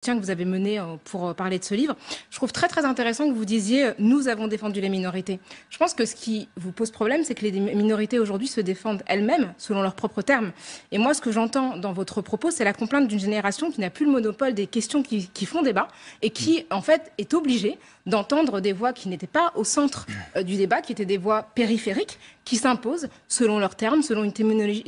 Que vous avez mené pour parler de ce livre. Je trouve très intéressant que vous disiez « nous avons défendu les minorités ». Je pense que ce qui vous pose problème, c'est que les minorités aujourd'hui se défendent elles-mêmes selon leurs propres termes. Et moi, ce que j'entends dans votre propos, c'est la complainte d'une génération qui n'a plus le monopole des questions qui font débat et qui, en fait, est obligée d'entendre des voix qui n'étaient pas au centre du débat, qui étaient des voix périphériques, qui s'imposent selon leurs termes, selon une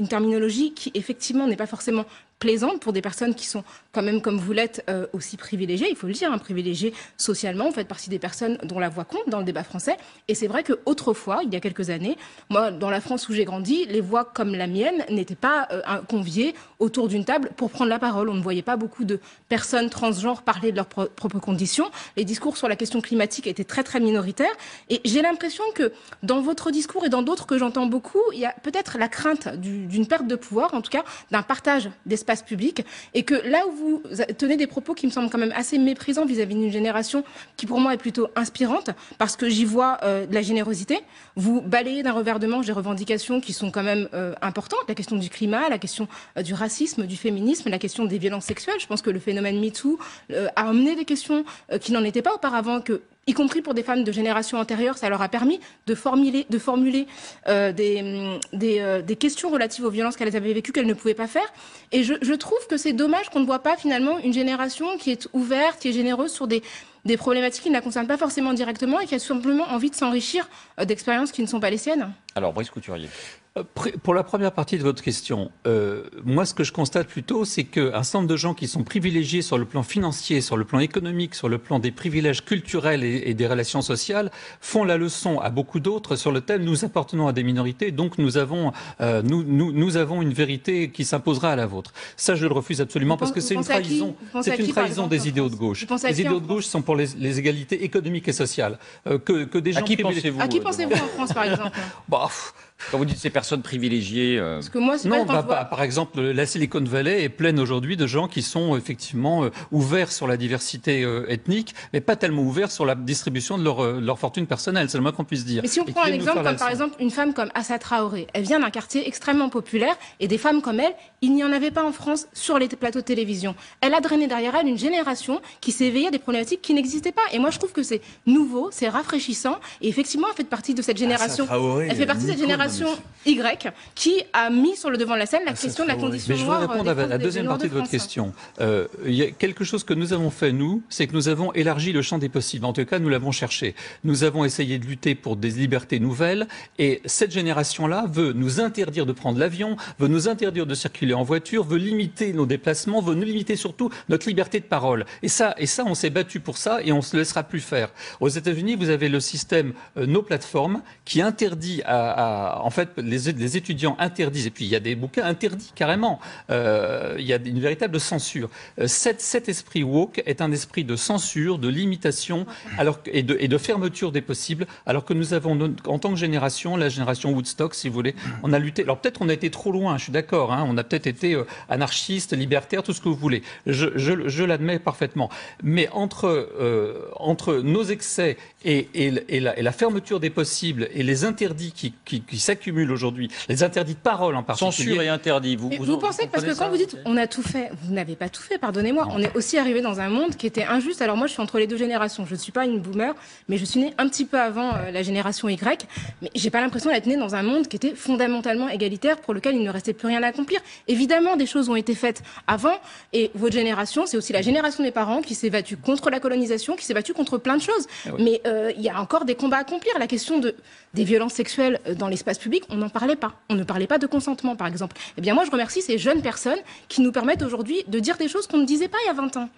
terminologie qui, effectivement, n'est pas forcément plaisante pour des personnes qui sont quand même, comme vous l'êtes, aussi privilégiées, il faut le dire, privilégiées socialement. Vous faites partie des personnes dont la voix compte dans le débat français. Et c'est vrai qu'autrefois, il y a quelques années, moi, dans la France où j'ai grandi, les voix comme la mienne n'étaient pas conviées autour d'une table pour prendre la parole. On ne voyait pas beaucoup de personnes transgenres parler de leurs propres conditions. Les discours sur la question climatique étaient très minoritaires. Et j'ai l'impression que dans votre discours et dans d'autres que j'entends beaucoup, il y a peut-être la crainte d'une perte de pouvoir, en tout cas d'un partage d'espace public, et que là où vous tenez des propos qui me semblent quand même assez méprisants vis-à-vis d'une génération qui pour moi est plutôt inspirante, parce que j'y vois de la générosité, vous balayez d'un revers de manche des revendications qui sont quand même importantes, la question du climat, la question du racisme, du féminisme, la question des violences sexuelles. Je pense que le phénomène MeToo a amené des questions qui n'en étaient pas auparavant, que y compris pour des femmes de génération antérieure, ça leur a permis de formuler des questions relatives aux violences qu'elles avaient vécues, qu'elles ne pouvaient pas faire. Et je trouve que c'est dommage qu'on ne voit pas finalement une génération qui est ouverte, qui est généreuse sur des problématiques qui ne la concernent pas forcément directement et qui a simplement envie de s'enrichir d'expériences qui ne sont pas les siennes. Alors, Brice Couturier. Pour la première partie de votre question, moi ce que je constate plutôt, c'est qu'un certain nombre de gens qui sont privilégiés sur le plan financier, sur le plan économique, sur le plan des privilèges culturels et des relations sociales, font la leçon à beaucoup d'autres sur le thème nous appartenons à des minorités, donc nous avons une vérité qui s'imposera à la vôtre. Ça, je le refuse absolument parce que c'est une trahison. C'est une trahison des idéaux de gauche. Les idéaux de gauche sont pour les égalités économiques et sociales. Que des gens à qui pensez-vous en France, par exemple? Quand vous dites ces personnes privilégiées... Parce que moi, non, par exemple, la Silicon Valley est pleine aujourd'hui de gens qui sont effectivement ouverts sur la diversité ethnique, mais pas tellement ouverts sur la distribution de leur fortune personnelle, c'est le moins qu'on puisse dire. Mais si on prend un exemple comme par exemple une femme comme Assa Traoré, elle vient d'un quartier extrêmement populaire et des femmes comme elle, il n'y en avait pas en France sur les plateaux de télévision. Elle a drainé derrière elle une génération qui s'est éveillée à des problématiques qui n'existaient pas. Et moi, je trouve que c'est nouveau, c'est rafraîchissant. Et effectivement, elle fait partie de cette génération. Elle fait partie de cette génération Y qui a mis sur le devant de la scène la question de la condition noire. Mais je vais répondre à la deuxième partie de votre question. Il y a quelque chose que nous avons fait, nous, c'est que nous avons élargi le champ des possibles. En tout cas, nous l'avons cherché. Nous avons essayé de lutter pour des libertés nouvelles et cette génération-là veut nous interdire de prendre l'avion, veut nous interdire de circuler en voiture, veut limiter nos déplacements, veut nous limiter surtout notre liberté de parole. Et ça, on s'est battu pour ça et on ne se laissera plus faire. Aux États-Unis, vous avez le système No Platform qui interdit en fait, les étudiants interdisent, et puis il y a des bouquins interdits carrément, il y a une véritable censure. Cet esprit woke est un esprit de censure, de limitation et de fermeture des possibles, alors que nous avons, en tant que génération, la génération Woodstock, si vous voulez, on a lutté. Alors peut-être on a été trop loin, je suis d'accord, on a peut-être été anarchiste, libertaire, tout ce que vous voulez. Je l'admets parfaitement. Mais entre nos excès et la fermeture des possibles et les interdits qui s'accumulent aujourd'hui, les interdits de parole en particulier. Censure et interdit. Vous pensez que parce que quand vous dites on a tout fait, vous n'avez pas tout fait, pardonnez-moi. On est aussi arrivé dans un monde qui était injuste. Alors moi, je suis entre les deux générations. Je ne suis pas une boomer, mais je suis née un petit peu avant la génération Y. Mais j'ai pas l'impression d'être née dans un monde qui était fondamentalement égalitaire, pour lequel il ne restait plus rien à accomplir. Évidemment, des choses ont été faites avant. Et votre génération, c'est aussi la génération des parents qui s'est battue contre la colonisation, qui s'est battue contre plein de choses. Oui. Mais il y a encore des combats à accomplir. La question des violences sexuelles dans l'espace public, on n'en parlait pas. On ne parlait pas de consentement, par exemple. Eh bien, moi, je remercie ces jeunes personnes qui nous permettent aujourd'hui de dire des choses qu'on ne disait pas il y a 20 ans.